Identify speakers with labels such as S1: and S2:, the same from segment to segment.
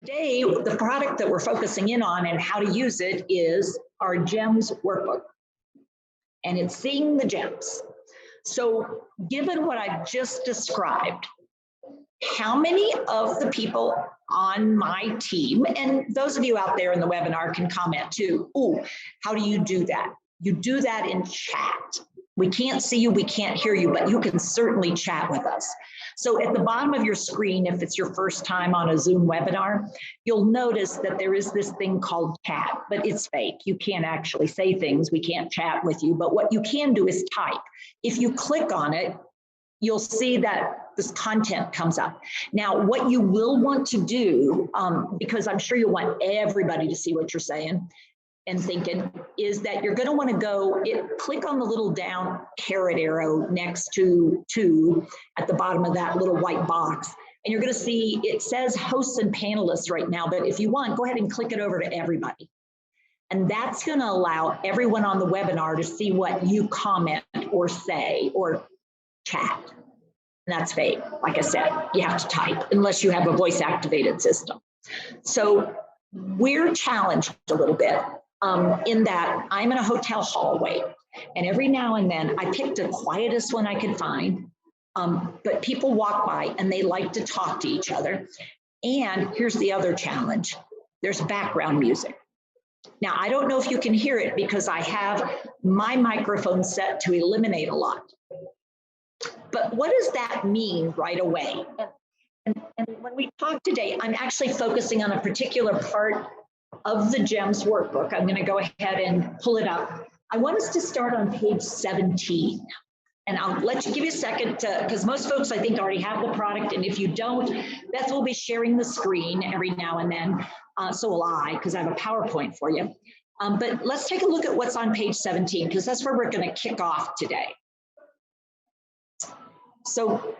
S1: Today, the product that we're focusing in on and how to use it is our GEMS Workbook. And it's Seeing the GEMS. So given what I've just described, how many of the people on my team, and those of you out there in the webinar can comment too, ooh, how do you do that? You do that in chat. We can't see you, we can't hear you, but you can certainly chat with us. So at the bottom of your screen, if it's your first time on a Zoom webinar, you'll notice that there is this thing called chat, but it's fake. You can't actually say things, we can't chat with you, but what you can do is type. If you click on it, you'll see that this content comes up. Now, what you will want to do, because I'm sure you'll want everybody to see what you're saying and thinking, is that you're going to want to click on the little down caret arrow next to at the bottom of that little white box. And you're going to see it says hosts and panelists right now, but if you want, go ahead and click it over to everybody. And that's going to allow everyone on the webinar to see what you comment or say or chat. And that's fake. Like I said, you have to type unless you have a voice activated system. So we're challenged a little bit in that I'm in a hotel hallway, and every now and then I picked the quietest one I could find, but people walk by and they like to talk to each other. And here's the other challenge. There's background music. Now, I don't know if you can hear it because I have my microphone set to eliminate a lot. But what does that mean right away? And when we talk today, I'm actually focusing on a particular part of the GEMS workbook. I'm going to go ahead and pull it up. I want us to start on page 17. And I'll give you a second because most folks I think already have the product. And if you don't, Beth will be sharing the screen every now and then. So will I, because I have a PowerPoint for you. But let's take a look at what's on page 17, because that's where we're going to kick off today. So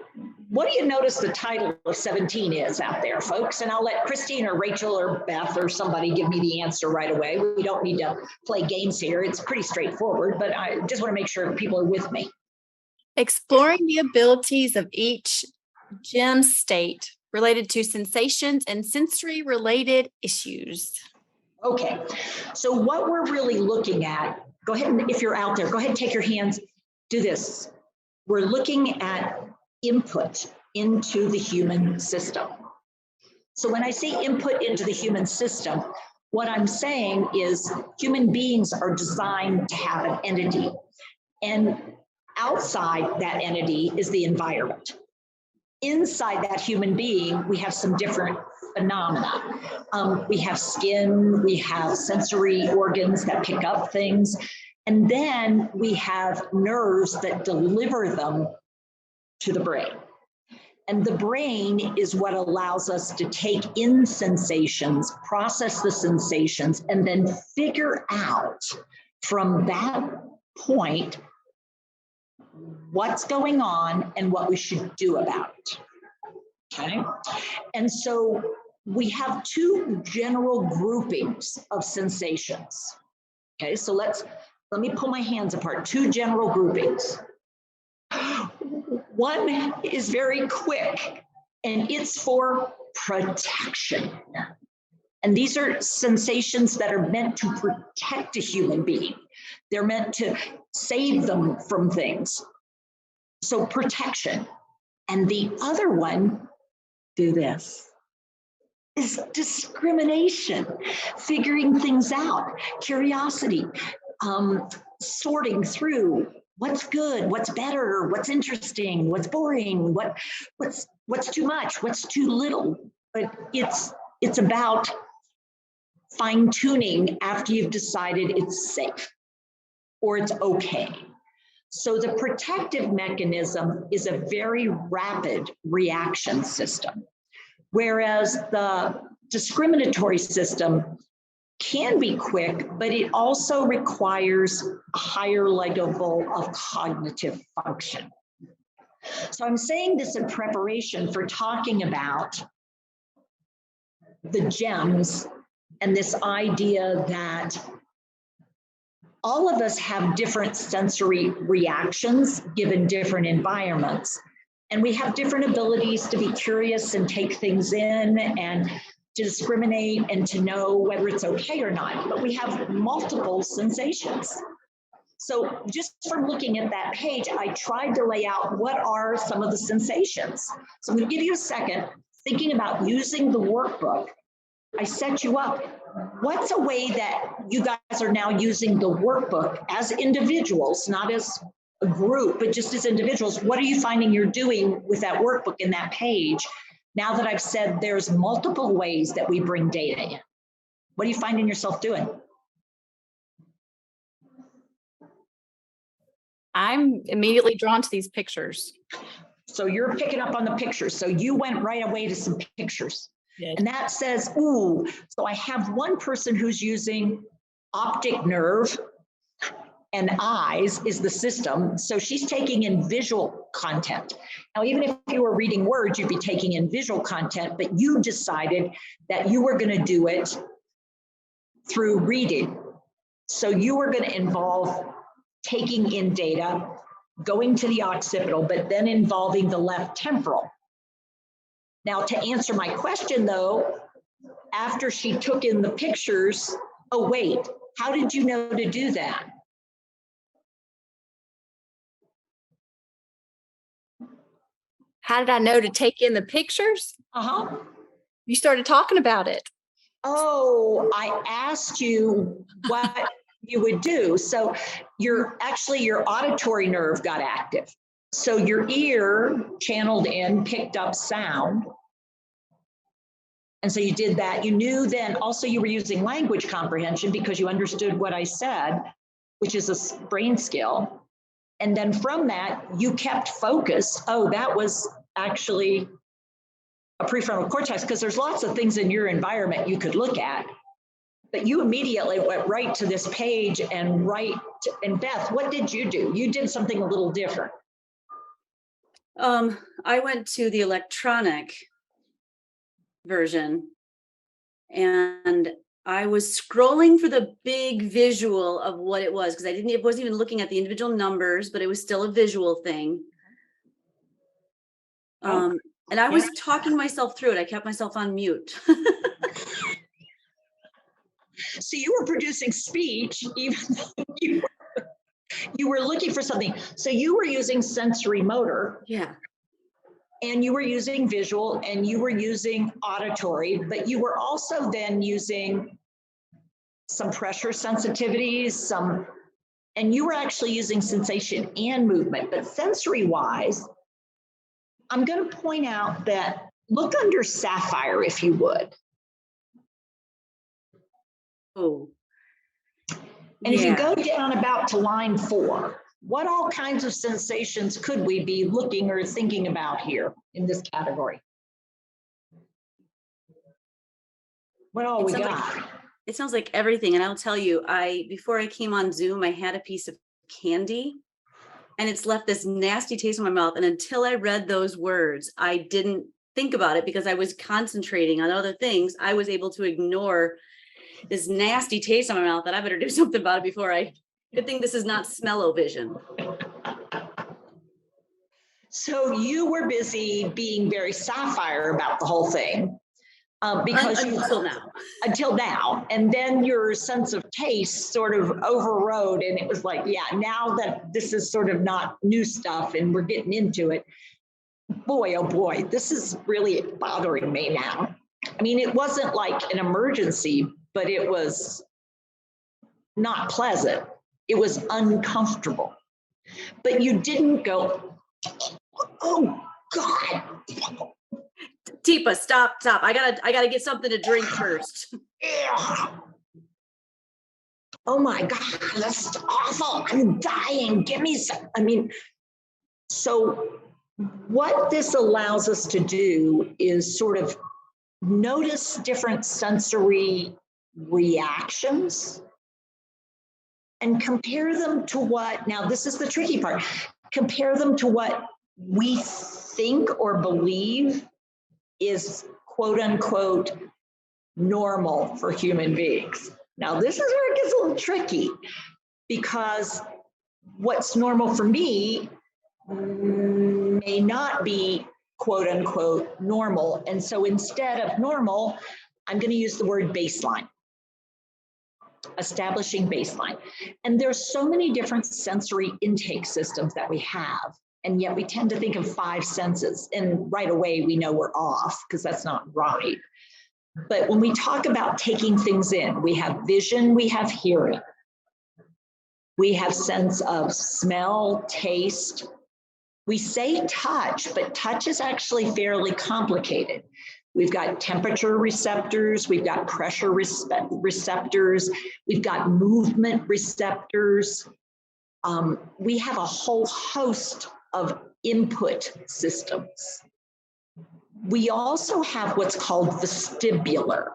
S1: what do you notice the title of 17 is out there, folks? And I'll let Christine or Rachel or Beth or somebody give me the answer right away. We don't need to play games here. It's pretty straightforward, but I just want to make sure people are with me.
S2: Exploring the abilities of each GEMS state related to sensations and sensory-related issues.
S1: Okay, so what we're really looking at, go ahead and if you're out there, go ahead and take your hands, do this. We're looking at input into the human system. So when I say input into the human system, what I'm saying is human beings are designed to have an entity. And outside that entity is the environment. Inside that human being, we have some different phenomena. We have skin, we have sensory organs that pick up things. And then we have nerves that deliver them to the brain. And the brain is what allows us to take in sensations, process the sensations, and then figure out from that point what's going on and what we should do about it. Okay? And so we have two general groupings of sensations. Okay, so let me pull my hands apart. Two general groupings. One is very quick, and it's for protection. And these are sensations that are meant to protect a human being. They're meant to save them from things. So protection. And the other one, do this, is discrimination, figuring things out, curiosity. Sorting through what's good, what's better, what's interesting, what's boring, what's too much, what's too little. But it's about fine-tuning after you've decided it's safe or it's okay. So the protective mechanism is a very rapid reaction system, whereas the discriminatory system can be quick, but it also requires a higher level of cognitive function. So I'm saying this in preparation for talking about the GEMS and this idea that all of us have different sensory reactions given different environments. And we have different abilities to be curious and take things in and to discriminate and to know whether it's okay or not, but we have multiple sensations. So just from looking at that page, I tried to lay out what are some of the sensations. So I'm going to give you a second, thinking about using the workbook. I set you up. What's a way that you guys are now using the workbook as individuals, not as a group, but just as individuals? What are you finding you're doing with that workbook in that page? Now that I've said there's multiple ways that we bring data in, what are you finding yourself doing?
S2: I'm immediately drawn to these pictures.
S1: So you're picking up on the pictures. So you went right away to some pictures.
S2: Good.
S1: And that says, ooh, so I have one person who's using optic nerve and eyes is the system. So she's taking in visual content. Now, even if you were reading words, you'd be taking in visual content, but you decided that you were going to do it through reading. So you were going to involve taking in data, going to the occipital, but then involving the left temporal. Now, to answer my question, though, after she took in the pictures, oh, wait, how did you know to do that?
S2: How did I know to take in the pictures?
S1: Uh-huh.
S2: You started talking about it.
S1: Oh, I asked you what you would do. So your auditory nerve got active. So your ear channeled in, picked up sound. And so you did that. You knew then also you were using language comprehension because you understood what I said, which is a brain skill. And then from that, you kept focused. Oh, that was actually a prefrontal cortex, because there's lots of things in your environment you could look at. But you immediately went right to this page and and Beth, what did you do? You did something a little different.
S3: I went to the electronic version and I was scrolling for the big visual of what it was, because I wasn't even looking at the individual numbers, but it was still a visual thing. And I was talking myself through it. I kept myself on mute.
S1: So you were producing speech, even though you were looking for something. So you were using sensory motor.
S3: Yeah.
S1: And you were using visual and you were using auditory, but you were also then using some pressure sensitivities, and you were actually using sensation and movement. But sensory wise, I'm going to point out that look under Sapphire, if you would.
S3: Oh.
S1: And if you go down about to line 4, what all kinds of sensations could we be looking or thinking about here in this category? What all we got?
S3: It sounds like everything. And I'll tell you, before I came on Zoom, I had a piece of candy and it's left this nasty taste in my mouth. And until I read those words, I didn't think about it because I was concentrating on other things. I was able to ignore this nasty taste in my mouth that I better do something about it before good thing this is not smell-o-vision.
S1: So you were busy being very Sapphire about the whole thing. Because until now, and then your sense of taste sort of overrode, and it was like, yeah, now that this is sort of not new stuff and we're getting into it, boy, oh boy, this is really bothering me now. I mean, it wasn't like an emergency, but it was not pleasant. It was uncomfortable. But you didn't go, oh God.
S3: Teepa, stop. I gotta get something to drink first.
S1: Oh my God, that's awful. I'm dying. Give me some. I mean, so what this allows us to do is sort of notice different sensory reactions and compare them to what, now this is the tricky part, compare them to what we think or believe is quote unquote normal for human beings. Now this is where it gets a little tricky, because what's normal for me may not be quote unquote normal. And so instead of normal, I'm going to use the word baseline. Establishing baseline. And there's so many different sensory intake systems that we have. And yet we tend to think of 5 senses. And right away we know we're off because that's not right. But when we talk about taking things in, we have vision, we have hearing. We have sense of smell, taste. We say touch, but touch is actually fairly complicated. We've got temperature receptors, we've got pressure receptors, we've got movement receptors. We have a whole host of input systems. We also have what's called vestibular,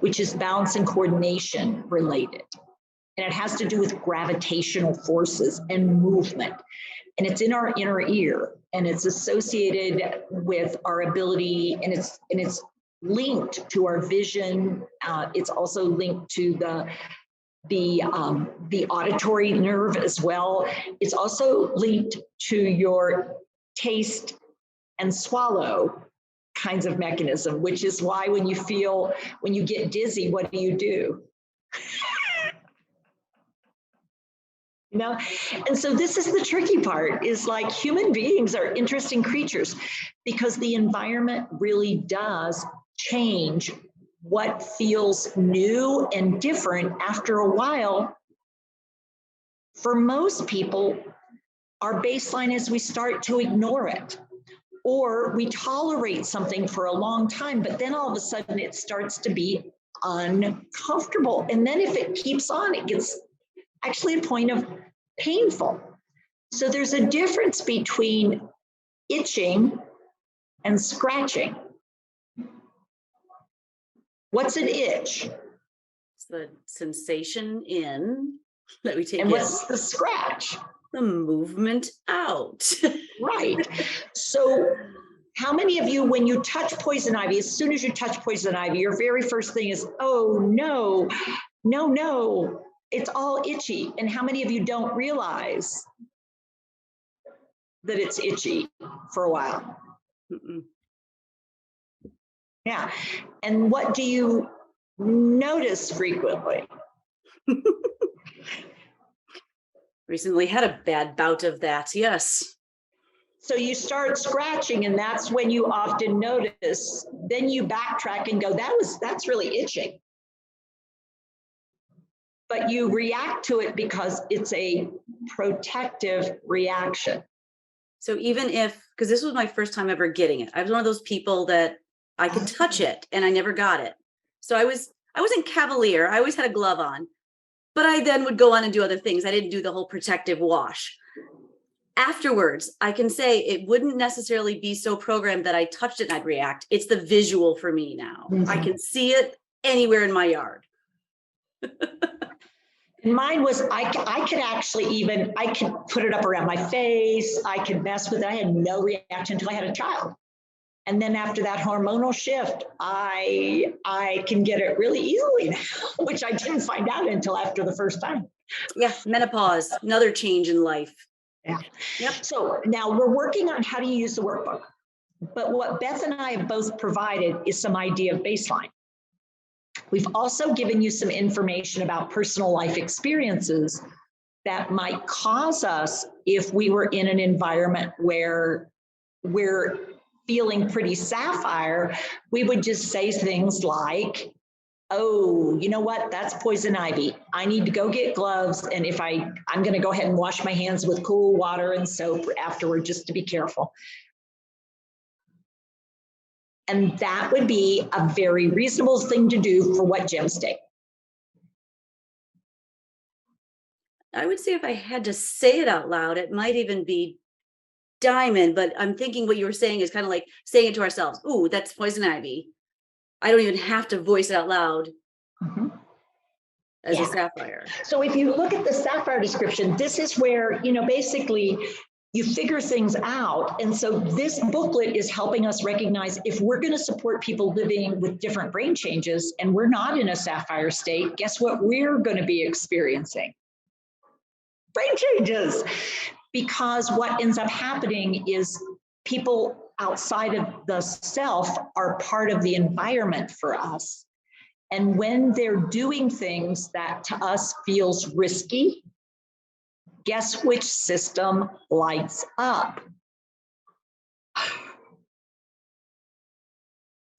S1: which is balance and coordination related. And it has to do with gravitational forces and movement. And it's in our inner ear, and it's associated with our ability, and it's linked to our vision. It's also linked to the auditory nerve as well. It's also linked to your taste and swallow kinds of mechanism, which is why when you get dizzy, what do? You know, and so this is the tricky part, is like human beings are interesting creatures because the environment really does change what feels new and different after a while. For most people, our baseline is we start to ignore it, or we tolerate something for a long time, but then all of a sudden it starts to be uncomfortable. And then if it keeps on, it gets actually a point of painful. So there's a difference between itching and scratching. What's an itch?
S3: It's the sensation in that we take
S1: and
S3: in.
S1: What's the scratch?
S3: The movement out.
S1: Right. So how many of you, when you touch poison ivy, as soon as you touch poison ivy, your very first thing is, oh no, no, it's all itchy. And how many of you don't realize that it's itchy for a while?
S3: Mm-mm.
S1: Yeah. And what do you notice frequently?
S3: Recently had a bad bout of that, yes.
S1: So you start scratching, and that's when you often notice. Then you backtrack and go, that's really itching. But you react to it because it's a protective reaction.
S3: So even if, because this was my first time ever getting it, I was one of those people that I could touch it and I never got it. So I wasn't cavalier. I always had a glove on, but I then would go on and do other things. I didn't do the whole protective wash. Afterwards, I can say it wouldn't necessarily be so programmed that I touched it and I'd react. It's the visual for me now. Mm-hmm. I can see it anywhere in my yard.
S1: Mine was, I could put it up around my face. I could mess with it. I had no reaction until I had a child. And then after that hormonal shift, I can get it really easily now, which I didn't find out until after the first time.
S3: Yeah, menopause, another change in life.
S1: Yeah.
S3: Yep.
S1: So now we're working on how to use the workbook. But what Beth and I have both provided is some idea of baseline. We've also given you some information about personal life experiences that might cause us, if we were in an environment where we're feeling pretty sapphire, we would just say things like, oh, you know what, that's poison ivy. I need to go get gloves. And if I'm going to go ahead and wash my hands with cool water and soap afterward, just to be careful. And that would be a very reasonable thing to do for what gems take.
S3: I would say if I had to say it out loud, it might even be diamond, but I'm thinking what you were saying is kind of like saying it to ourselves. Ooh, that's poison ivy. I don't even have to voice it out loud as a sapphire.
S1: So if you look at the sapphire description, this is where, basically you figure things out. And so this booklet is helping us recognize if we're going to support people living with different brain changes and we're not in a sapphire state, guess what we're going to be experiencing? Brain changes. Because what ends up happening is people outside of the self are part of the environment for us. And when they're doing things that to us feels risky, guess which system lights up?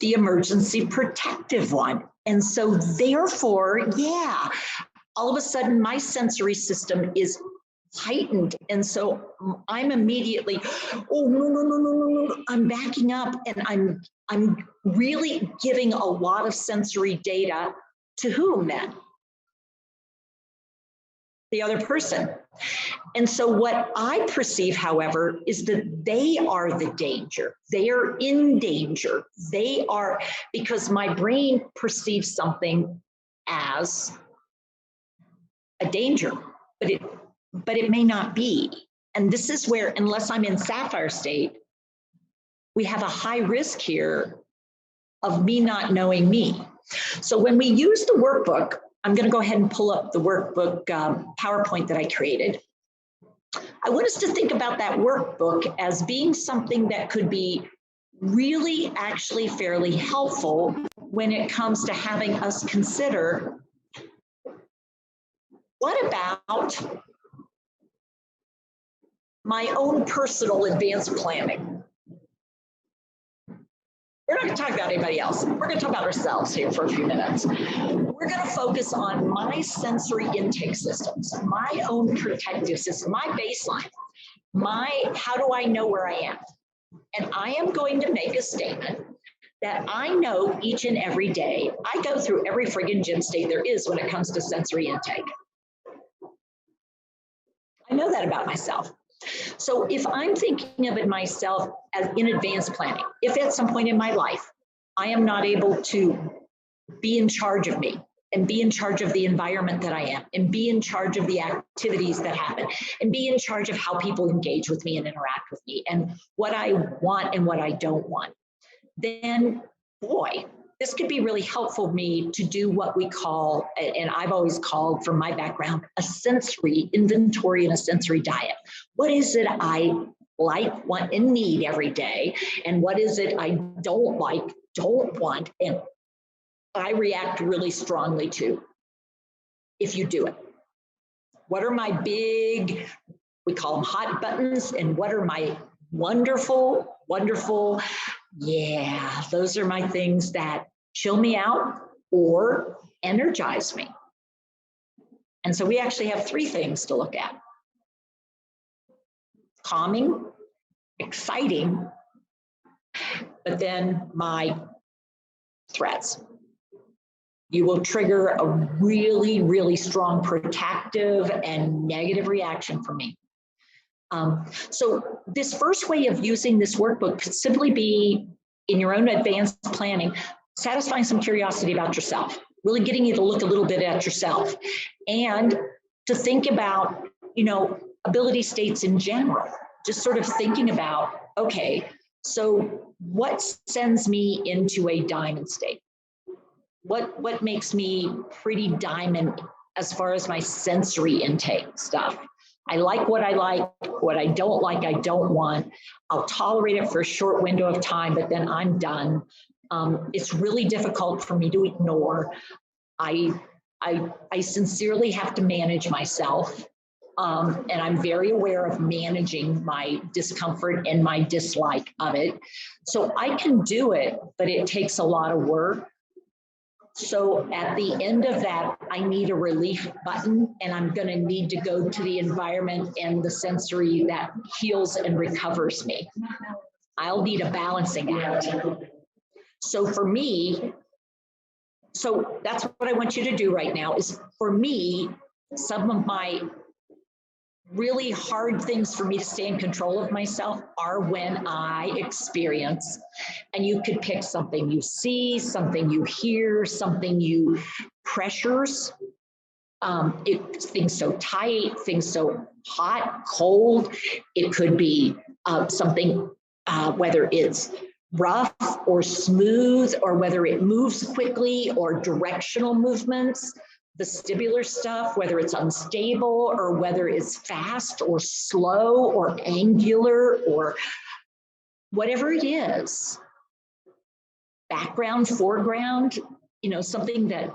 S1: The emergency protective one. And so therefore, yeah, all of a sudden my sensory system is heightened. And so I'm immediately, oh, no, I'm backing up, and I'm really giving a lot of sensory data to whom then? The other person. And so what I perceive, however, is that they are the danger. They are in danger. They are, because my brain perceives something as a danger, but it may not be. And this is where, unless I'm in sapphire state, we have a high risk here of me not knowing me. So when we use the workbook, I'm going to go ahead and pull up the workbook PowerPoint that I created. I want us to think about that workbook as being something that could be really actually fairly helpful when it comes to having us consider, what about my own personal advanced planning? We're not going to talk about anybody else. We're going to talk about ourselves here for a few minutes. We're going to focus on my sensory intake systems, my own protective system, my baseline, how do I know where I am? And I am going to make a statement that I know each and every day I go through every friggin' gym state there is when it comes to sensory intake. I know that about myself. So if I'm thinking of it myself as in advanced planning, if at some point in my life, I am not able to be in charge of me and be in charge of the environment that I am and be in charge of the activities that happen and be in charge of how people engage with me and interact with me and what I want and what I don't want, then boy, this could be really helpful for me to do what we call, and I've always called from my background, a sensory inventory and a sensory diet. What is it I like, want, and need every day? And what is it I don't like, don't want, and I react really strongly to if you do it? What are my big, we call them hot buttons, and what are my wonderful, yeah, those are my things that chill me out or energize me. And so we actually have 3 things to look at: calming, exciting, but then my threats. You will trigger a really, really strong protective and negative reaction from me. So this first way of using this workbook could simply be, in your own advanced planning, satisfying some curiosity about yourself, really getting you to look a little bit at yourself and to think about, ability states in general, just sort of thinking about, okay, so what sends me into a diamond state? What makes me pretty diamond as far as my sensory intake stuff? I like, what I don't like, I don't want. I'll tolerate it for a short window of time, but then I'm done. It's really difficult for me to ignore. I sincerely have to manage myself. And I'm very aware of managing my discomfort and my dislike of it. So I can do it, but it takes a lot of work. So at the end of that, I need a relief button, and I'm going to need to go to the environment and the sensory that heals and recovers me. I'll need a balancing act. So for me, so that's what I want you to do right now is, for me, some of my really hard things for me to stay in control of myself are when I experience, and you could pick something you see, something you hear, something you pressures, things so tight, things so hot, cold. It could be something, whether it's rough or smooth, or whether it moves quickly, or directional movements. Vestibular stuff, whether it's unstable or whether it's fast or slow or angular or whatever it is, background, foreground, something that,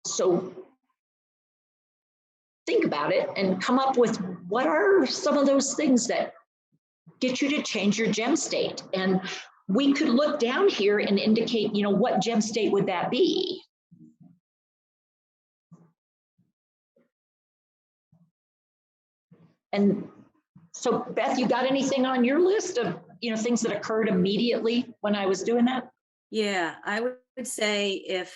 S1: so think about it and come up with what are some of those things that get you to change your gem state. And we could look down here and indicate, what gem state would that be? And so, Beth, you got anything on your list of, things that occurred immediately when I was doing that?
S3: Yeah, I would say if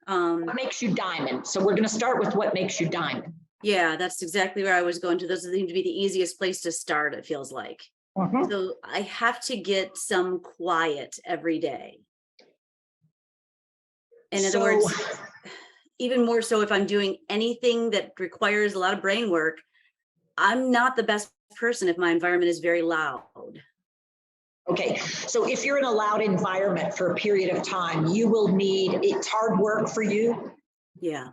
S1: what makes you diamond? So we're going to start with what makes you diamond.
S3: Yeah, that's exactly where I was going to. Those seem to be the easiest place to start, it feels like. So I have to get some quiet every day. In other words, even more so if I'm doing anything that requires a lot of brain work, I'm not the best person if my environment is very loud.
S1: Okay, so if you're in a loud environment for a period of time, you will need, it's hard work for you.
S3: Yeah.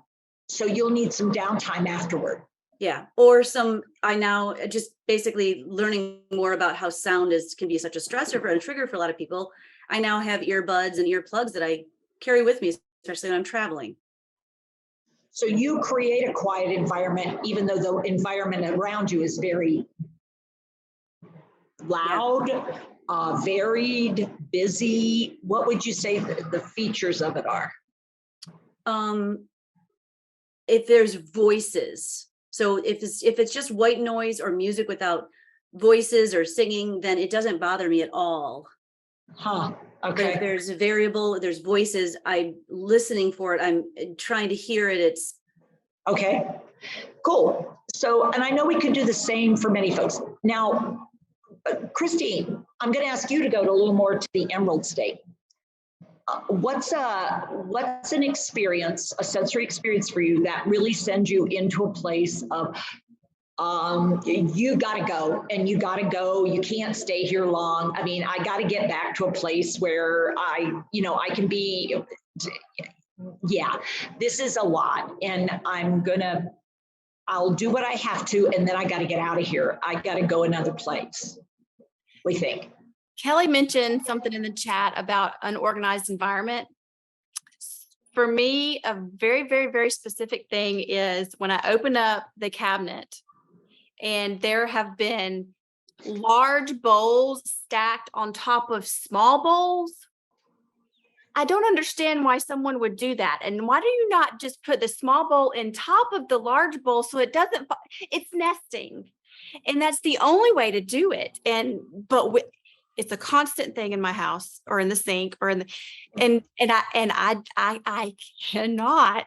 S1: So you'll need some downtime afterward.
S3: Yeah, or I now just basically learning more about how sound can be such a stressor and a trigger for a lot of people. I now have earbuds and earplugs that I carry with me, especially when I'm traveling.
S1: So you create a quiet environment, even though the environment around you is very loud, varied, busy. What would you say the features of it are?
S3: If there's voices, so if it's just white noise or music without voices or singing, then it doesn't bother me at all.
S1: Okay.
S3: But if there's voices, I'm listening for it. I'm trying to hear it. It's
S1: okay. Cool. So, and I know we could do the same for many folks. Now, Christine, I'm going to ask you to go to a little more to the emerald state. What's an experience, a sensory experience for you that really sends you into a place of you got to go and you got to go. You can't stay here long. I mean, I got to get back to a place where I can be, yeah, this is a lot and I'll do what I have to. And then I got to get out of here. I got to go another place. What do you think?
S2: Kelly mentioned something in the chat about unorganized environment. For me, a very, very, very specific thing is when I open up the cabinet and there have been large bowls stacked on top of small bowls. I don't understand why someone would do that. And why do you not just put the small bowl in top of the large bowl so it doesn't, it's nesting. And that's the only way to do it. It's a constant thing in my house or in the sink or I cannot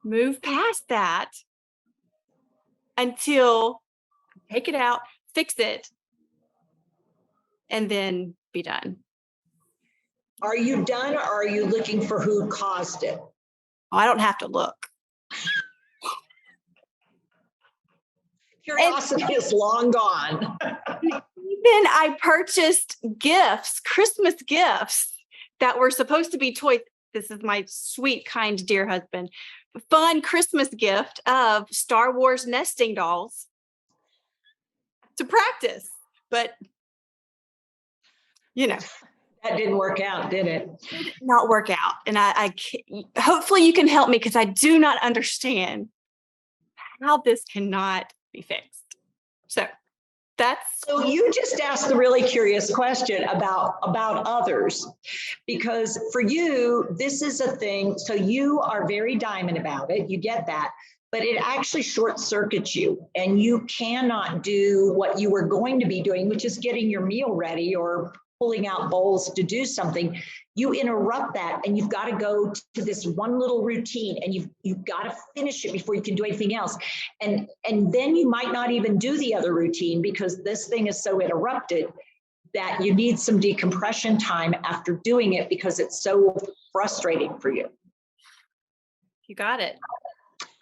S2: move past that until I take it out, fix it, and then be done.
S1: Are you done or are you looking for who caused it?
S2: I don't have to look.
S1: Curiosity is long gone.
S2: Then I purchased gifts, Christmas gifts that were supposed to be toys. This is my sweet, kind, dear husband. Fun Christmas gift of Star Wars nesting dolls to practice. But,
S1: that didn't work out, did it?
S2: It did not work out. And I hopefully you can help me because I do not understand how this cannot be fixed. So you just asked the really curious question about others, because for you, this is a thing. So you are very diamond about it. You get that, but it actually short circuits you and you cannot do what you were going to be doing, which is getting your meal ready or pulling out bowls to do something. You interrupt that and you've got to go to this one little routine and you've got to finish it before you can do anything else. And then you might not even do the other routine because this thing is so interrupted that you need some decompression time after doing it because it's so frustrating for you. You got it.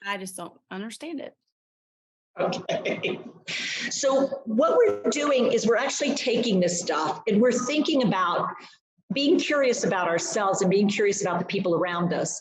S2: I just don't understand it. Okay. So what we're doing is we're actually taking this stuff and we're thinking about being curious about ourselves and being curious about the people around us.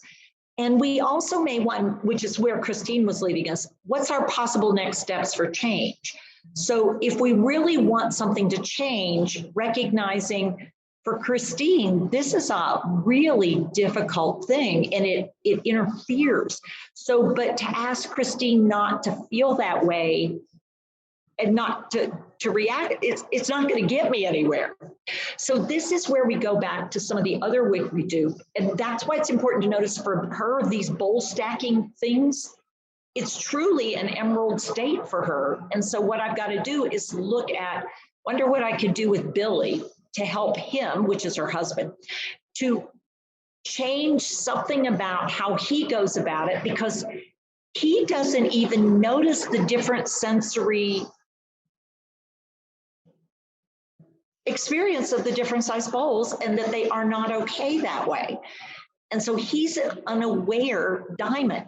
S2: And we also may want, which is where Christine was leading us, what's our possible next steps for change?
S1: So if we really want something to change, recognizing for Christine, this is a really difficult thing and it interferes. So, but to ask Christine not to feel that way and not to react, it's not going to get me anywhere. So this is where we go back to some of the other work we do. And that's why it's important to notice for her, these bowl stacking things, it's truly an emerald state for her. And so what I've got to do is look at, wonder what I could do with Billy to help him, which is her husband, to change something about how he goes about it, because he doesn't even notice the different sensory experience of the different size bowls and that they are not okay that way. And so he's an unaware diamond.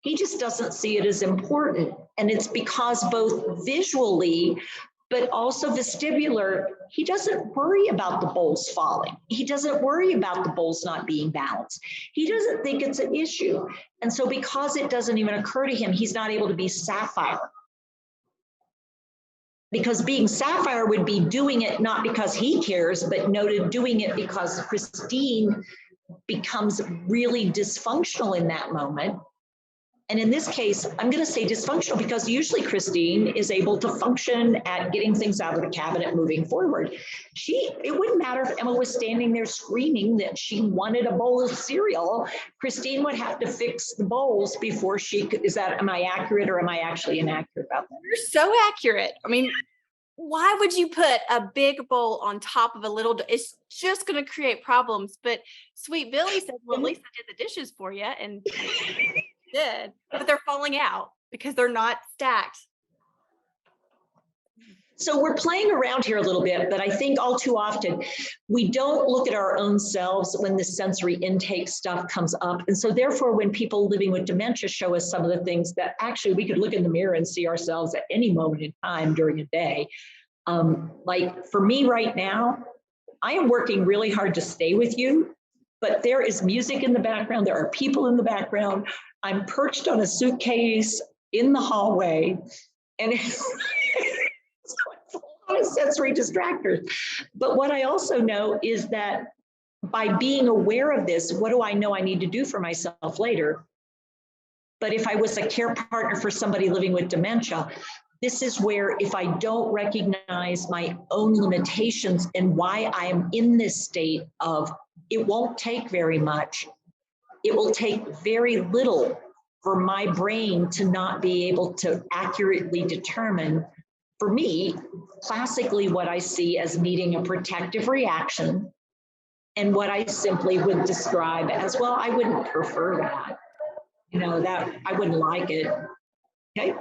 S1: He just doesn't see it as important. And it's because both visually, but also vestibular, he doesn't worry about the bowls falling. He doesn't worry about the bowls not being balanced. He doesn't think it's an issue. And so because it doesn't even occur to him, he's not able to be sapphire. Because being sapphire would be doing it not because he cares, but noted doing it because Christine becomes really dysfunctional in that moment. And in this case, I'm going to say dysfunctional because usually Christine is able to function at getting things out of the cabinet moving forward. It wouldn't matter if Emma was standing there screaming that she wanted a bowl of cereal. Christine would have to fix the bowls before she could. Am I accurate or am I actually inaccurate about that?
S2: You're so accurate. I mean, why would you put a big bowl on top of a little? It's just going to create problems. But sweet Billy said, well, at least I did the dishes for you. And did, but they're falling out because they're not stacked.
S1: So we're playing around here a little bit, but I think all too often we don't look at our own selves when the sensory intake stuff comes up. And so therefore, when people living with dementia show us some of the things that actually we could look in the mirror and see ourselves at any moment in time during a day. Like for me right now, I am working really hard to stay with you, but there is music in the background. There are people in the background. I'm perched on a suitcase in the hallway, and it's a lot of sensory distractors. But what I also know is that by being aware of this, what do I know I need to do for myself later? But if I was a care partner for somebody living with dementia, this is where if I don't recognize my own limitations and why I am in this state of, it won't take very much. It will take very little for my brain to not be able to accurately determine, for me, classically what I see as needing a protective reaction and what I simply would describe as, well, I wouldn't prefer that. That I wouldn't like it. Okay,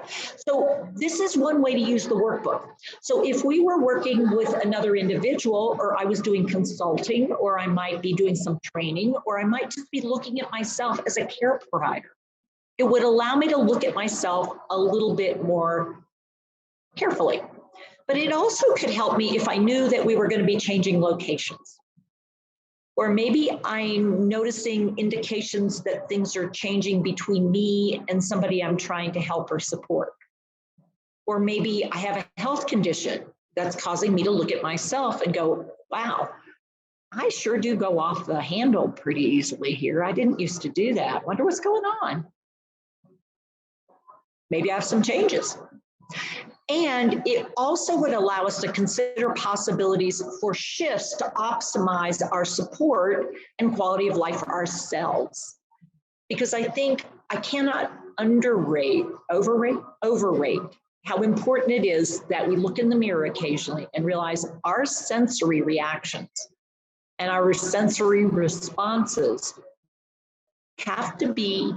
S1: so this is one way to use the workbook. So if we were working with another individual, or I was doing consulting, or I might be doing some training, or I might just be looking at myself as a care provider, it would allow me to look at myself a little bit more carefully. But it also could help me if I knew that we were going to be changing locations. Or maybe I'm noticing indications that things are changing between me and somebody I'm trying to help or support. Or maybe I have a health condition that's causing me to look at myself and go, wow, I sure do go off the handle pretty easily here. I didn't used to do that. Wonder what's going on. Maybe I have some changes. And it also would allow us to consider possibilities for shifts to optimize our support and quality of life for ourselves. Because I think I cannot overrate how important it is that we look in the mirror occasionally and realize our sensory reactions and our sensory responses have to be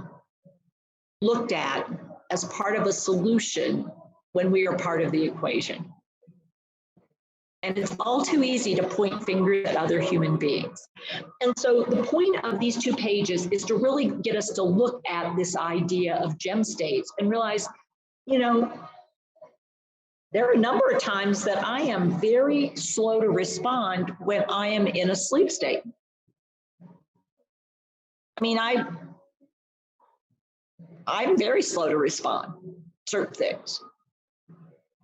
S1: looked at as part of a solution when we are part of the equation. And it's all too easy to point fingers at other human beings. And so the point of these 2 pages is to really get us to look at this idea of gem states and realize, there are a number of times that I am very slow to respond when I am in a sleep state. I mean, I'm very slow to respond to certain things.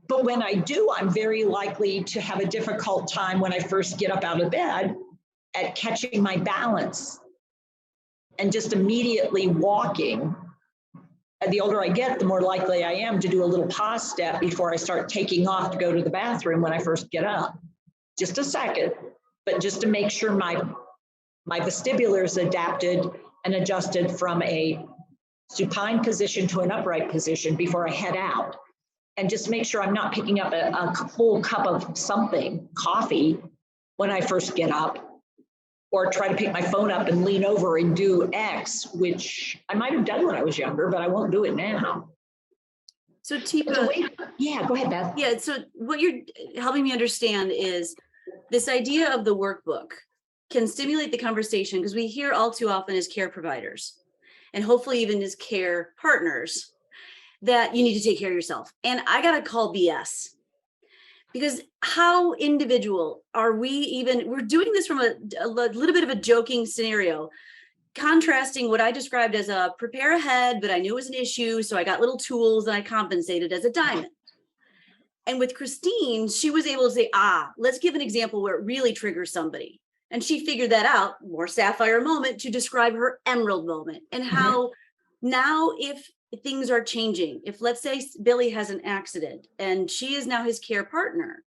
S1: But when I do, I'm very likely to have a difficult time when I first get up out of bed at catching my balance and just immediately walking. And the older I get, the more likely I am to do a little pause step before I start taking off to go to the bathroom when I first get up. Just a second, but just to make sure my vestibular is adapted and adjusted from a supine position to an upright position before I head out. And just make sure I'm not picking up a full cup of something, coffee, when I first get up, or try to pick my phone up and lean over and do X, which I might have done when I was younger, but I won't do it now.
S3: So Teepa,
S1: yeah, go ahead, Beth.
S3: Yeah, so what you're helping me understand is this idea of the workbook can stimulate the conversation, because we hear all too often as care providers, and hopefully even as care partners, that you need to take care of yourself. And I got to call BS, because how individual are we even? We're doing this from a little bit of a joking scenario, contrasting what I described as a prepare ahead, but I knew it was an issue, so I got little tools and I compensated as a diamond. And with Christine, she was able to say, let's give an example where it really triggers somebody. And she figured that out, more sapphire moment, to describe her emerald moment, and how now if things are changing, if let's say Billy has an accident and she is now his care partner,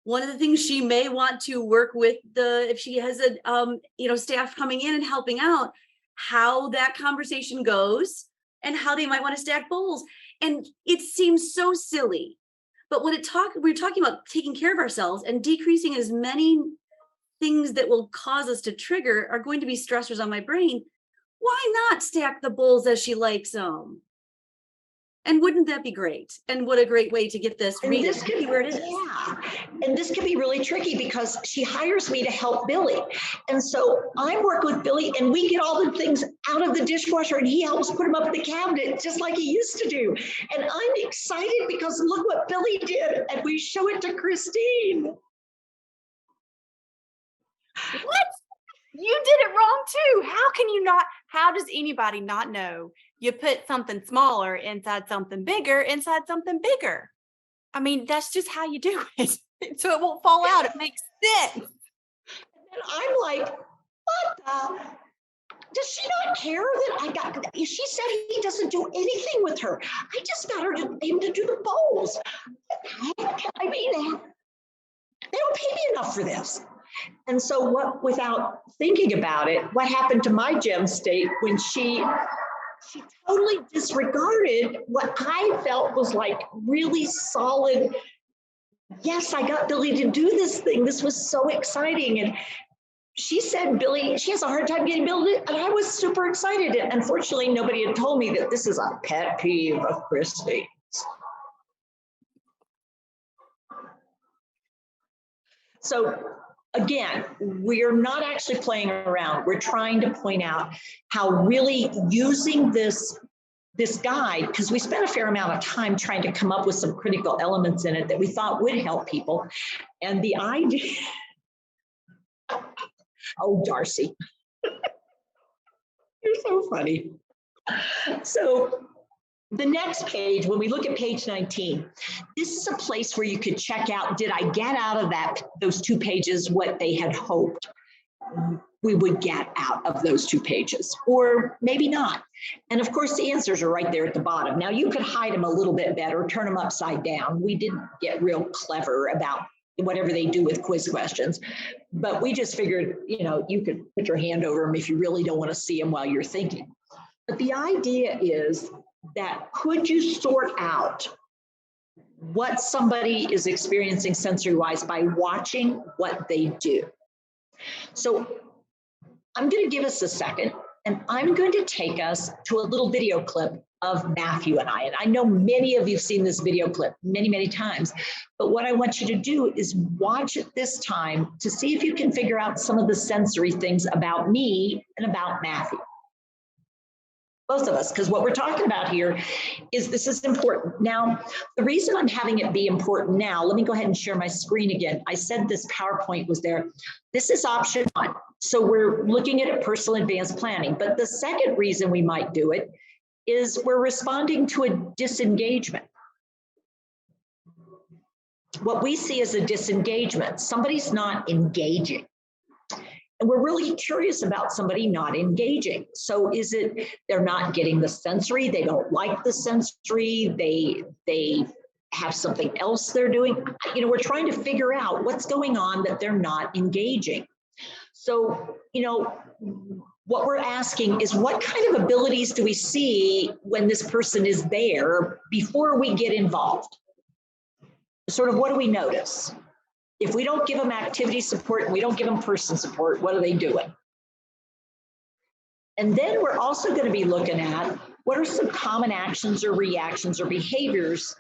S3: one of the things she may want to work with if she has a staff coming in and helping out, how that conversation goes and how they might want to stack bowls. And it seems so silly, but when we're talking about taking care of ourselves and decreasing as many things that will cause us to trigger are going to be stressors on my brain. Why not stack the bowls as she likes them? And wouldn't that be great? And what a great way to get this read
S1: this could be where it is. Yeah. And this could be really tricky because she hires me to help Billy. And so I work with Billy and we get all the things out of the dishwasher and he helps put them up in the cabinet just like he used to do. And I'm excited because look what Billy did. And we show it to Christine.
S2: What? You did it wrong too. How does anybody not know you put something smaller inside something bigger inside something bigger? I mean, that's just how you do it. So it won't fall out. It makes sense.
S1: And I'm like, what the? Does she not care that she said he doesn't do anything with her. I just got him to do the bowls. I mean, they don't pay me enough for this. And so without thinking about it, what happened to my gem state when she totally disregarded what I felt was like really solid. Yes, I got Billy to do this thing. This was so exciting. And she said, Billy, she has a hard time getting Billy, and I was super excited. And unfortunately, nobody had told me that this is a pet peeve of Christine's. So again, we're not actually playing around. We're trying to point out how really using this guide, because we spent a fair amount of time trying to come up with some critical elements in it that we thought would help people. And the idea, oh, Darcy, you're so funny. So the next page, when we look at page 19, this is a place where you could check out, did I get out of those 2 pages what they had hoped we would get out of those 2 pages, or maybe not. And of course, the answers are right there at the bottom. Now you could hide them a little bit better, turn them upside down. We didn't get real clever about whatever they do with quiz questions, but we just figured, you could put your hand over them if you really don't want to see them while you're thinking. But the idea is that could you sort out what somebody is experiencing sensory-wise by watching what they do? So I'm going to give us a second, and I'm going to take us to a little video clip of Matthew and I. And I know many of you have seen this video clip many, many times, but what I want you to do is watch it this time to see if you can figure out some of the sensory things about me and about Matthew. Both of us, because what we're talking about here is this is important. Now, the reason I'm having it be important now, let me go ahead and share my screen again. I said this PowerPoint was there. This is option 1. So we're looking at personal advanced planning. But the second reason we might do it is we're responding to a disengagement. what we see as a disengagement. Somebody's not engaging. And we're really curious about somebody not engaging. So is it they're not getting the sensory, they don't like the sensory, they have something else they're doing? You know, we're trying to figure out what's going on that they're not engaging. So, you know, what we're asking is what kind of abilities do we see when this person is there before we get involved? Sort of what do we notice? If we don't give them activity support and we don't give them person support, what are they doing? And then we're also going to be looking at what are some common actions or reactions or behaviors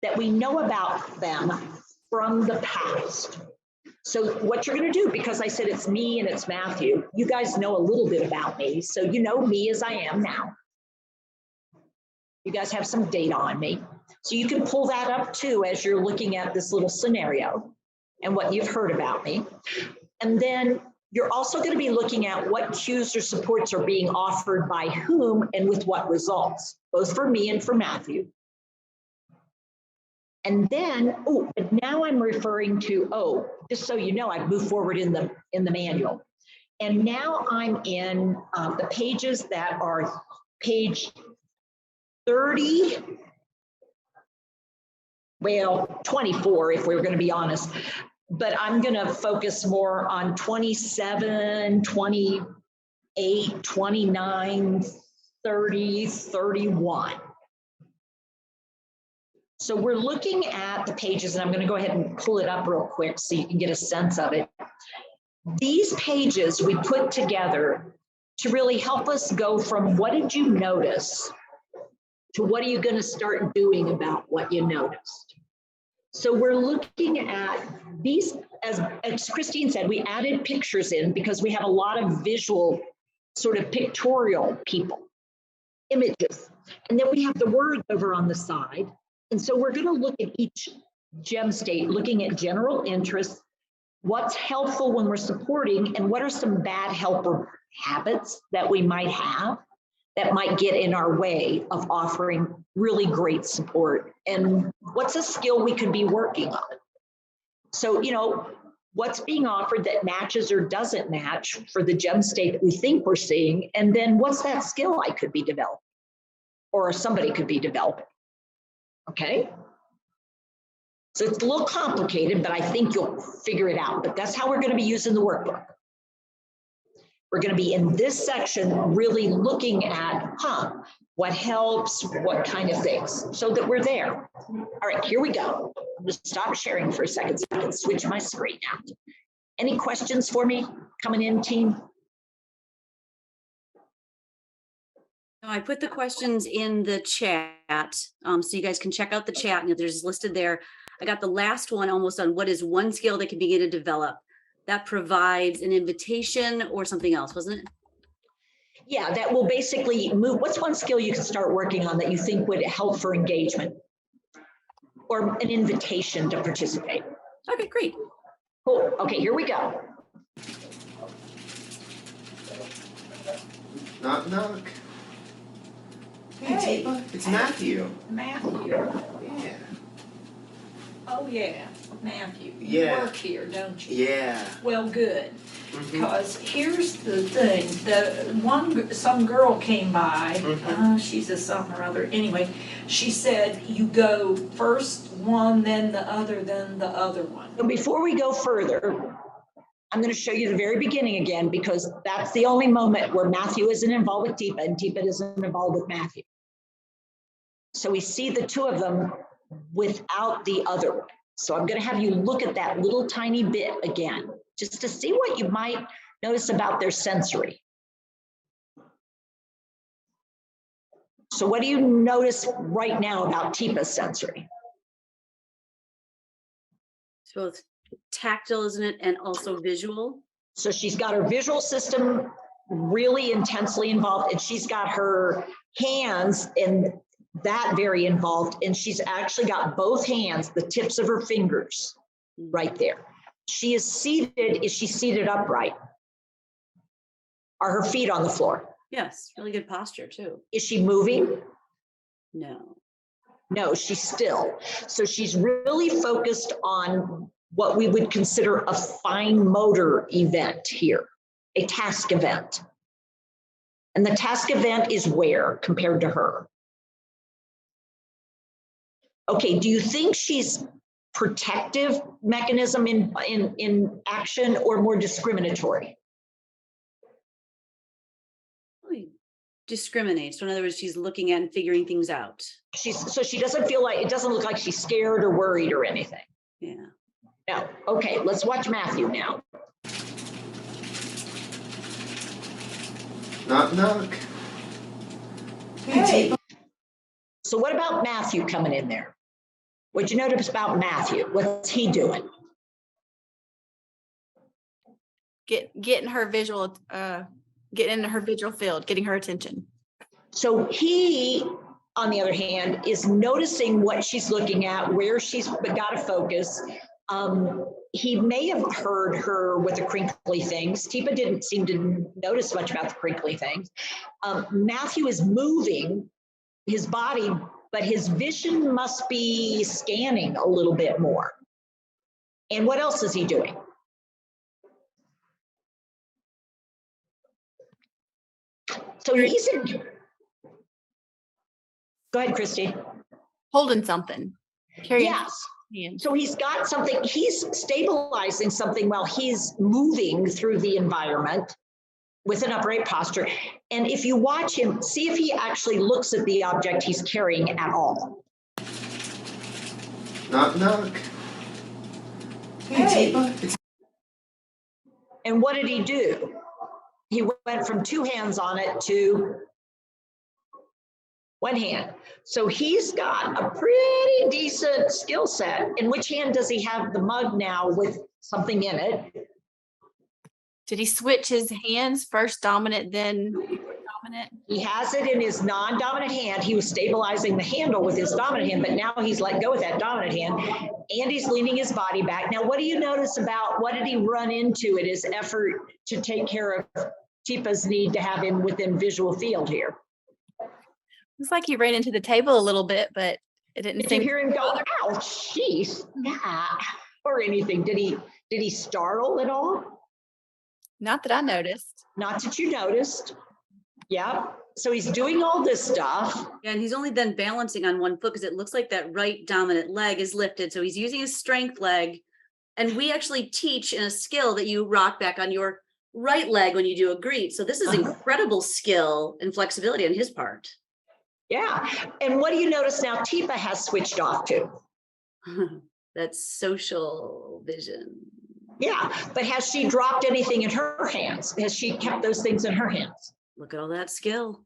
S1: that we know about them from the past. So what you're going to do, because I said it's me and it's Matthew, you guys know a little bit about me. So you know me as I am now. You guys have some data on me. So you can pull that up too as you're looking at this little scenario and what you've heard about me. And then you're also going to be looking at what cues or supports are being offered by whom and with what results, both for me and for Matthew. And then, oh, but now I'm referring to, just so you know, I've moved forward in the manual. And now I'm in the pages that are page 30, well, 24, if we're going to be honest. But I'm going to focus more on 27, 28, 29, 30, 31. So we're looking at the pages, and I'm going to go ahead and pull it up real quick so you can get a sense of it. These pages we put together to really help us go from what did you notice to what are you going to start doing about what you noticed. So we're looking at these, as Christine said, we added pictures in because we have a lot of visual, sort of pictorial people, images. And then we have the words over on the side. And so we're going to look at each gem state, looking at general interests, what's helpful when we're supporting, and what are some bad helper habits that we might have that might get in our way of offering really great support, and what's a skill we could be working on. So, you know, what's being offered that matches or doesn't match for the gem state that we think we're seeing, and then what's that skill I could be developing or somebody could be developing. Okay, so it's a little complicated, but I think you'll figure it out. But that's how we're going to be using the workbook. We're going to be in this section really looking at, what helps, what kind of things, so that we're there. All right, here we go. I'm going to stop sharing for a second so I can switch my screen out. Any questions for me coming in, team?
S3: I put the questions in the chat, so you guys can check out the chat, and there's listed there. I got the last one almost on what is one skill they can begin to develop that provides an invitation or something else, wasn't it?
S1: Yeah, that will basically move. What's one skill you can start working on that you think would help for engagement or an invitation to participate?
S3: Okay, great.
S1: Cool. Okay, here we go.
S4: Knock, knock.
S5: Hey,
S4: Teepa, it's Matthew.
S5: Matthew.
S4: Yeah.
S5: Oh, yeah, Matthew.
S4: Yeah.
S5: You work here, don't you?
S4: Yeah.
S5: Well, good.
S4: Mhm.
S5: Because here's the thing, some girl came by, she's a something or other, anyway, she said you go first one, then the other one.
S1: So before we go further, I'm going to show you the very beginning again, because that's the only moment where Matthew isn't involved with Teepa and Teepa isn't involved with Matthew. So we see the two of them without the other one. So I'm going to have you look at that little tiny bit again, just to see what you might notice about their sensory. So what do you notice right now about Teepa's sensory?
S3: So it's tactile, isn't it? And also visual.
S1: So she's got her visual system really intensely involved, and she's got her hands and that very involved, and she's actually got both hands, the tips of her fingers right there. She is seated. Is she seated upright? Are her feet on the floor?
S3: Yes, really good posture too.
S1: Is she moving?
S3: No.
S1: No, she's still. So she's really focused on what we would consider a fine motor event here, a task event. And the task event is where compared to her? Okay, do you think she's protective mechanism in action or more discriminatory?
S3: Discriminates. So in other words, she's looking at and figuring things out.
S1: So she doesn't feel like, it doesn't look like she's scared or worried or anything.
S3: Yeah.
S1: No. Okay, let's watch Matthew now.
S4: Knock, knock.
S5: Hey,
S1: So what about Matthew coming in there? What'd you notice about Matthew? What's he doing?
S2: Getting her visual, getting into her visual field, getting her attention.
S1: So he, on the other hand, is noticing what she's looking at, where she's got to focus. He may have heard her with the crinkly things. Teepa didn't seem to notice much about the crinkly things. Matthew is moving his body, but his vision must be scanning a little bit more. And what else is he doing? So he's in. Go ahead, Christy.
S2: Holding something. Carrying
S1: Yes.
S2: hands.
S1: So he's got something, he's stabilizing something while he's moving through the environment with an upright posture. And if you watch him, see if he actually looks at the object he's carrying at all.
S4: Knock, knock.
S5: Hey.
S4: Teepa.
S1: And what did he do? He went from two hands on it to one hand. So he's got a pretty decent skill set. In which hand does he have the mug now with something in it?
S2: Did he switch his hands, first dominant, then dominant?
S1: He has it in his non-dominant hand. He was stabilizing the handle with his dominant hand, but now he's let go with that dominant hand and he's leaning his body back. Now, what do you notice about, what did he run into in his effort to take care of Teepa's need to have him within visual field here?
S2: It's like he ran into the table a little bit, but it didn't
S1: Did you
S2: seem.
S1: hear him go, "Ow, jeez," or anything? Did he startle at all?
S2: Not that I noticed.
S1: Not that you noticed. Yeah. So he's doing all this stuff.
S3: And he's only then balancing on one foot because it looks like that right dominant leg is lifted. So he's using his strength leg. And we actually teach in a skill that you rock back on your right leg when you do a greet. So this is incredible skill and flexibility on his part.
S1: Yeah. And what do you notice now Teepa has switched off to?
S3: That's social vision.
S1: Yeah. But has she dropped anything in her hands? Has she kept those things in her hands?
S3: Look at all that skill.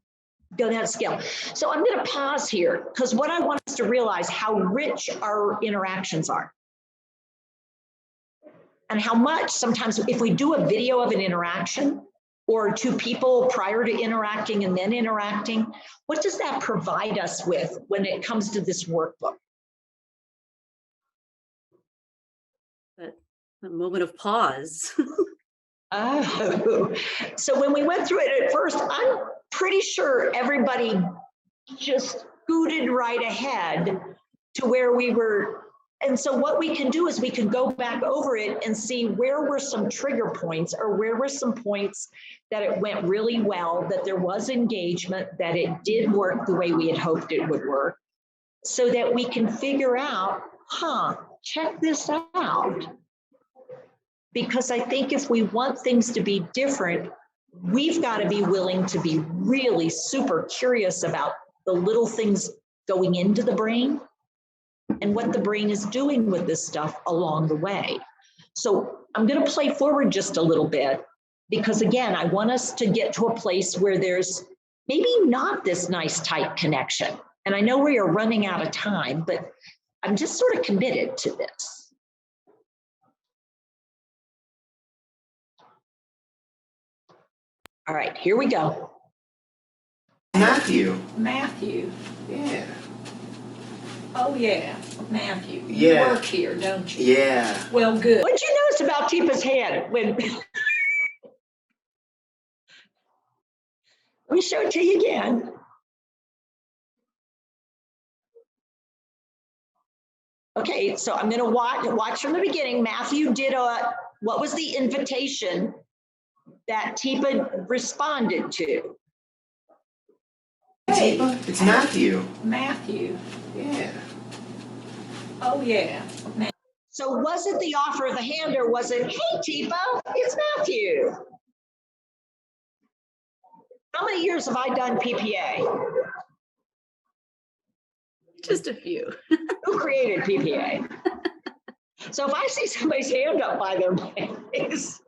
S1: Go that skill. So I'm going to pause here because what I want us to realize how rich our interactions are. And how much sometimes if we do a video of an interaction or two people prior to interacting and then interacting, what does that provide us with when it comes to this workbook?
S3: A moment of pause.
S1: Oh, so when we went through it at first, I'm pretty sure everybody just scooted right ahead to where we were. And so what we can do is we can go back over it and see where were some trigger points or where were some points that it went really well, that there was engagement, that it did work the way we had hoped it would work, so that we can figure out, check this out. Because I think if we want things to be different, we've got to be willing to be really super curious about the little things going into the brain and what the brain is doing with this stuff along the way. So I'm going to play forward just a little bit because, again, I want us to get to a place where there's maybe not this nice tight connection. And I know we are running out of time, but I'm just sort of committed to this. All right, here we go.
S4: Matthew.
S5: Matthew.
S4: Yeah.
S5: Oh, yeah, Matthew.
S4: Yeah.
S5: You work here, don't you?
S4: Yeah.
S5: Well, good.
S1: What'd you notice about Teepa's hand when? Let me show it to you again. Okay, so I'm gonna watch from the beginning. Matthew did what was the invitation that Teepa responded to?
S5: Hey,
S4: Teepa, it's Matthew.
S5: Matthew.
S4: Yeah.
S5: Oh, yeah.
S1: So was it the offer of the hand or was it, hey Teepa, it's Matthew? How many years have I done PPA?
S3: Just a few.
S1: Who created PPA? So if I see somebody's hand up by their face,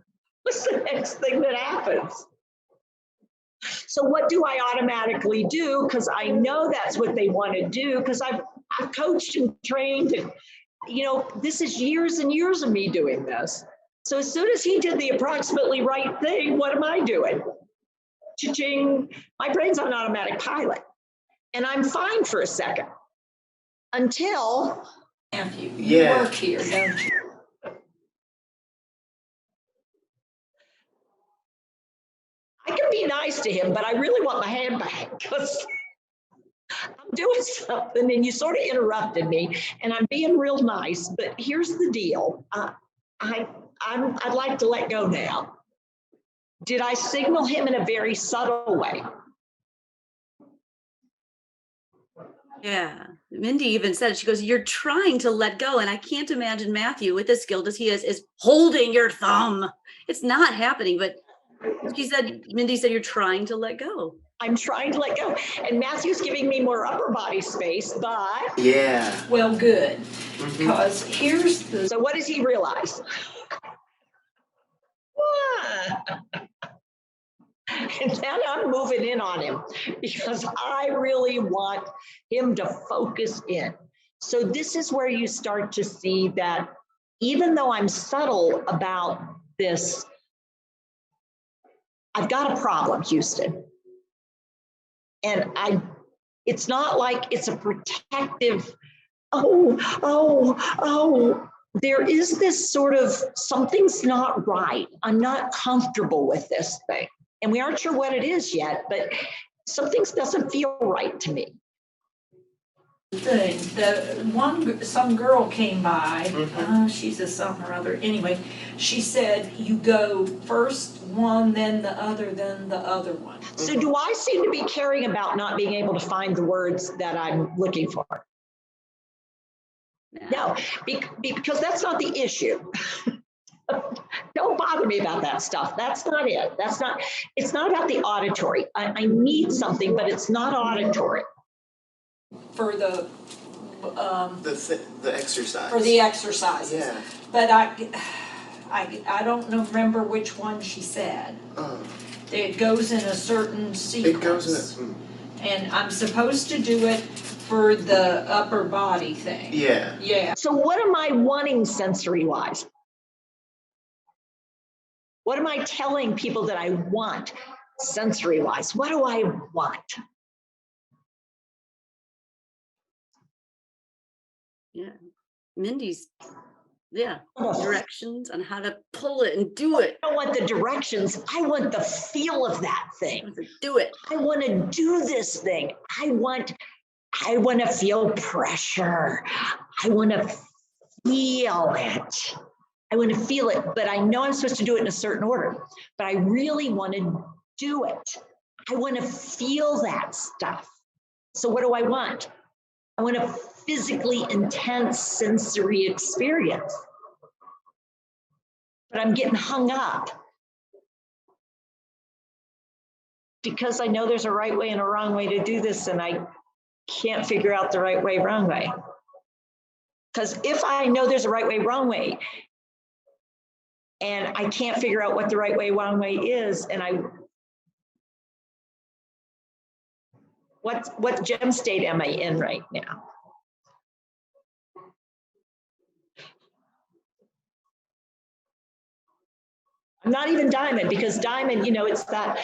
S1: what's the next thing that happens? So what do I automatically do? Because I know that's what they want to do, because I've coached and trained, and this is years and years of me doing this. So as soon as he did the approximately right thing, what am I doing? Cha-ching. My brain's on automatic pilot. And I'm fine for a second. Until
S5: Matthew, you
S4: Yeah.
S5: work here, don't you?
S1: I can be nice to him, but I really want my hand back because I'm doing something and you sort of interrupted me and I'm being real nice, but here's the deal. I'd like to let go now. Did I signal him in a very subtle way?
S3: Yeah. Mindy even said it. She goes, you're trying to let go. And I can't imagine Matthew, with the skill that he is holding your thumb. It's not happening. But Mindy said, you're trying to let go.
S1: I'm trying to let go. And Matthew's giving me more upper body space, but.
S4: Yeah.
S5: Well, good. Because here's the.
S1: So what does he realize? And then I'm moving in on him because I really want him to focus in. So this is where you start to see that even though I'm subtle about this, I've got a problem, Houston. And it's not like it's a protective, there is this sort of, something's not right. I'm not comfortable with this thing. And we aren't sure what it is yet, but something doesn't feel right to me.
S5: Thing. Some girl came by, she's a some or other. Anyway, she said, you go first one, then the other one.
S1: So do I seem to be caring about not being able to find the words that I'm looking for? No, because that's not the issue. Don't bother me about that stuff. That's not it. It's not about the auditory. I need something, but it's not auditory.
S5: For the
S4: exercise.
S5: For the exercises.
S4: Yeah.
S5: But I don't remember which one she said. It goes in a certain sequence.
S4: It goes in
S5: and I'm supposed to do it for the upper body thing.
S4: Yeah.
S5: Yeah.
S1: So what am I wanting sensory-wise? What am I telling people that I want sensory-wise? What do I want?
S3: Yeah. Mindy's, directions on how to pull it and do it.
S1: I don't want the directions. I want the feel of that thing.
S3: Do it.
S1: I want to do this thing. I want to feel pressure. I want to feel it. I want to feel it, but I know I'm supposed to do it in a certain order, but I really want to do it. I want to feel that stuff. So what do I want? I want a physically intense sensory experience, but I'm getting hung up because I know there's a right way and a wrong way to do this, and I can't figure out the right way, wrong way. Because if I know there's a right way, wrong way, and I can't figure out what the right way, wrong way is, and what gem state am I in right now? I'm not even diamond, because diamond, it's that,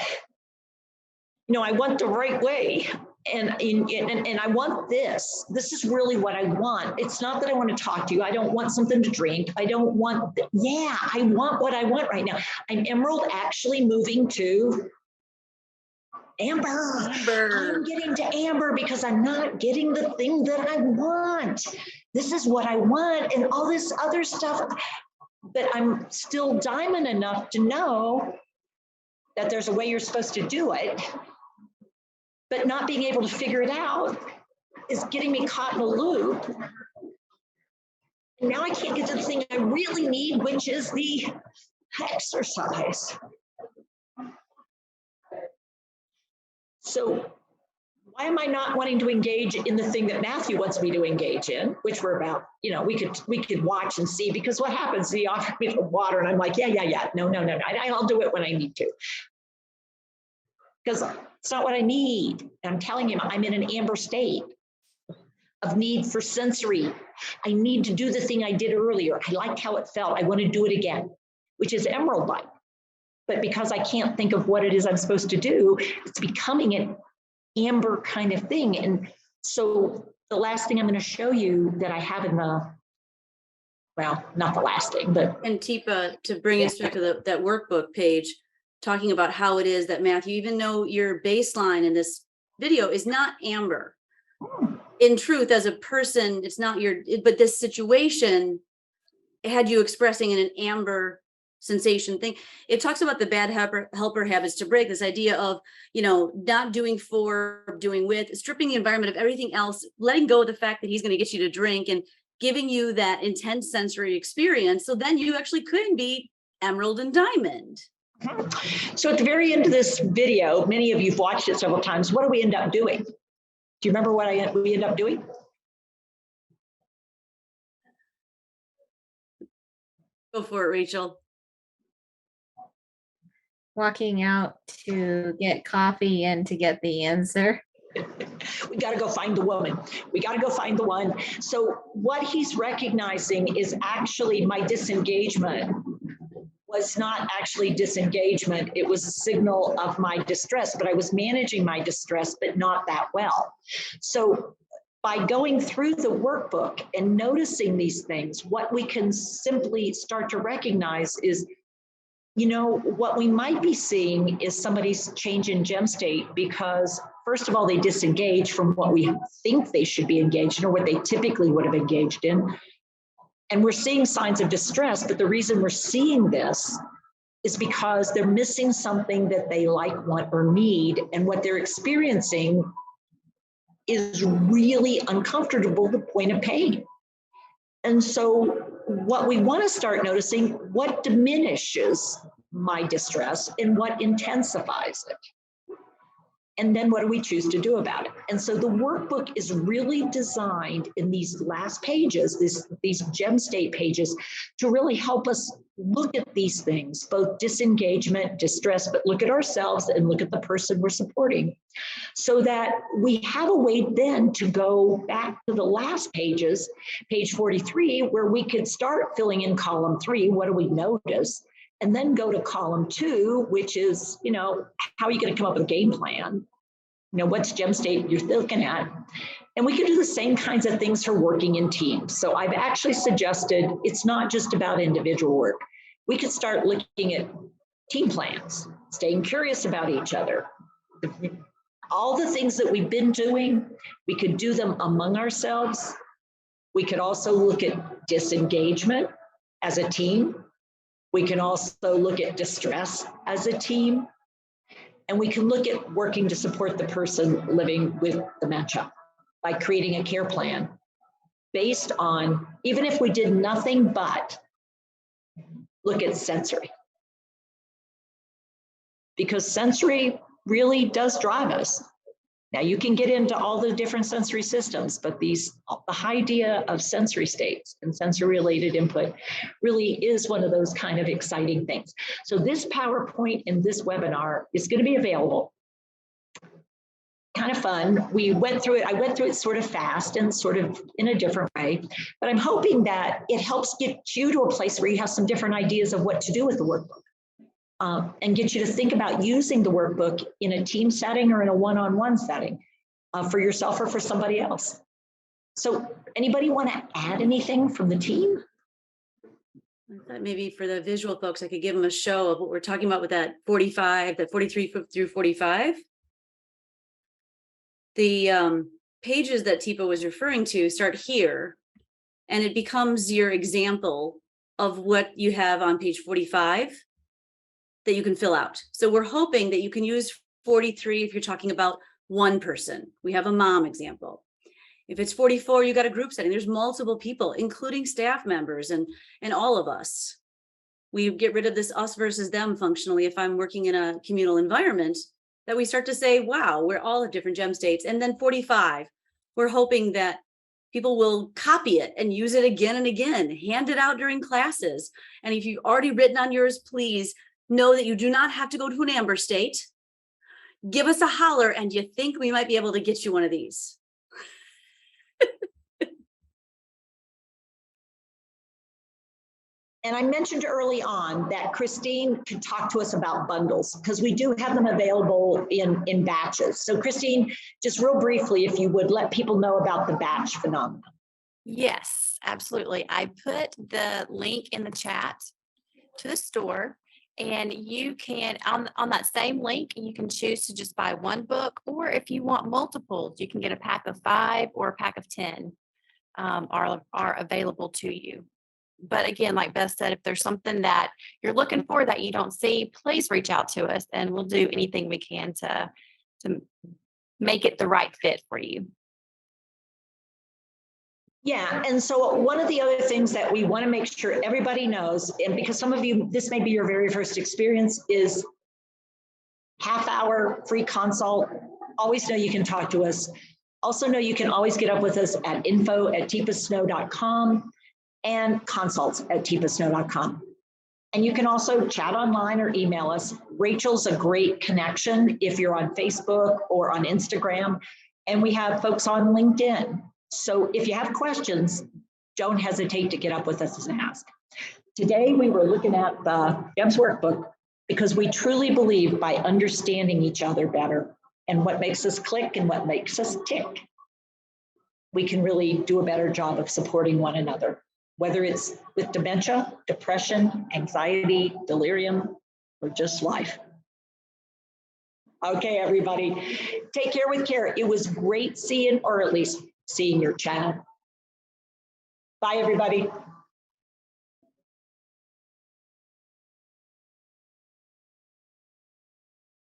S1: I want the right way. And I want this. This is really what I want. It's not that I want to talk to you. I don't want something to drink. I don't want, I want what I want right now. I'm Emerald actually moving to Amber. I'm getting to Amber because I'm not getting the thing that I want. this is what I want and all this other stuff. But I'm still diamond enough to know that there's a way you're supposed to do it, but not being able to figure it out is getting me caught in a loop. And now I can't get to the thing I really need, which is the exercise. So why am I not wanting to engage in the thing that Matthew wants me to engage in, which we're about, you know, we could watch and see, because what happens, he offered me the water and I'm like, yeah, no, I'll do it when I need to. Because it's not what I need. And I'm telling him I'm in an amber state of need for sensory. I need to do the thing I did earlier. I liked how it felt. I want to do it again, which is emerald light. But because I can't think of what it is I'm supposed to do, it's becoming an amber kind of thing. And so the last thing I'm going to show you that I have in the, well, not the last thing, but.
S3: And Teepa, to bring us back to that workbook page, talking about how it is that Matthew, even though your baseline in this video is not amber, in truth, as a person, it's not but this situation had you expressing in an amber sensation thing. It talks about the bad helper habits to break, this idea of, you know, not doing for, doing with, stripping the environment of everything else, letting go of the fact that he's going to get you to drink and giving you that intense sensory experience. So then you actually could be emerald and diamond.
S1: So at the very end of this video, many of you've watched it several times. What do we end up doing? Do you remember what we end up doing?
S3: Go for it, Rachel.
S6: Walking out to get coffee and to get the answer.
S1: We got to go find the woman. We got to go find the one. So what he's recognizing is actually my disengagement was not actually disengagement. It was a signal of my distress, but I was managing my distress, but not that well. So by going through the workbook and noticing these things, what we can simply start to recognize is, you know, what we might be seeing is somebody's change in gem state because, first of all, they disengage from what we think they should be engaged in or what they typically would have engaged in. And we're seeing signs of distress, but the reason we're seeing this is because they're missing something that they like, want, or need, and what they're experiencing is really uncomfortable to the point of pain. And so what we want to start noticing, what diminishes my distress and what intensifies it. And then what do we choose to do about it? And so the workbook is really designed in these last pages, these gem state pages, to really help us look at these things, both disengagement, distress, but look at ourselves and look at the person we're supporting, so that we have a way then to go back to the last pages, page 43, where we could start filling in column 3, what do we notice? And then go to column 2, which is, you know, how are you going to come up with a game plan? You know, what's gem state you're looking at? And we can do the same kinds of things for working in teams. So I've actually suggested it's not just about individual work. We could start looking at team plans, staying curious about each other. All the things that we've been doing, we could do them among ourselves. We could also look at disengagement as a team. We can also look at distress as a team. And we can look at working to support the person living with dementia by creating a care plan based on, even if we did nothing but look at sensory. Because sensory really does drive us. Now you can get into all the different sensory systems, but the idea of sensory states and sensory related input really is one of those kind of exciting things. So this PowerPoint in this webinar is going to be available. Kind of fun. We went through it. I went through it sort of fast and sort of in a different way, but I'm hoping that it helps get you to a place where you have some different ideas of what to do with the workbook. And get you to think about using the workbook in a team setting or in a one-on-one setting for yourself or for somebody else. So anybody want to add anything from the team?
S3: I thought maybe for the visual folks, I could give them a show of what we're talking about with that 45, that 43 through 45. The pages that Teepa was referring to start here. and it becomes your example of what you have on page 45 that you can fill out. So we're hoping that you can use 43 if you're talking about one person. We have a mom example. If it's 44, you got a group setting. There's multiple people, including staff members and all of us. We get rid of this us versus them functionally. If I'm working in a communal environment, that we start to say, wow, we're all at different gem states. And then 45, we're hoping that people will copy it and use it again and again, hand it out during classes. And if you've already written on yours, please know that you do not have to go to an amber state. Give us a holler and you think we might be able to get you one of these.
S1: And I mentioned early on that Christine could talk to us about bundles because we do have them available in batches. So Christine, just real briefly, if you would let people know about the batch phenomenon.
S2: Yes, absolutely. I put the link in the chat to the store, and you can, on that same link, you can choose to just buy one book, or if you want multiples, you can get a pack of 5 or a pack of 10 are available to you. But again, like Beth said, if there's something that you're looking for that you don't see, please reach out to us and we'll do anything we can to make it the right fit for you.
S1: Yeah, and so one of the other things that we want to make sure everybody knows, and because some of you, this may be your very first experience, is half-hour free consult. Always know you can talk to us. Also know you can always get up with us at info@teepasnow.com and consults@teepasnow.com. And you can also chat online or email us. Rachel's a great connection if you're on Facebook or on Instagram. And we have folks on LinkedIn. So if you have questions, don't hesitate to get up with us and ask. Today, we were looking at the GEMS Workbook because we truly believe by understanding each other better and what makes us click and what makes us tick, we can really do a better job of supporting one another, whether it's with dementia, depression, anxiety, delirium, or just life. Okay, everybody, take care with care. It was great seeing, or at least seeing your chat. Bye, everybody.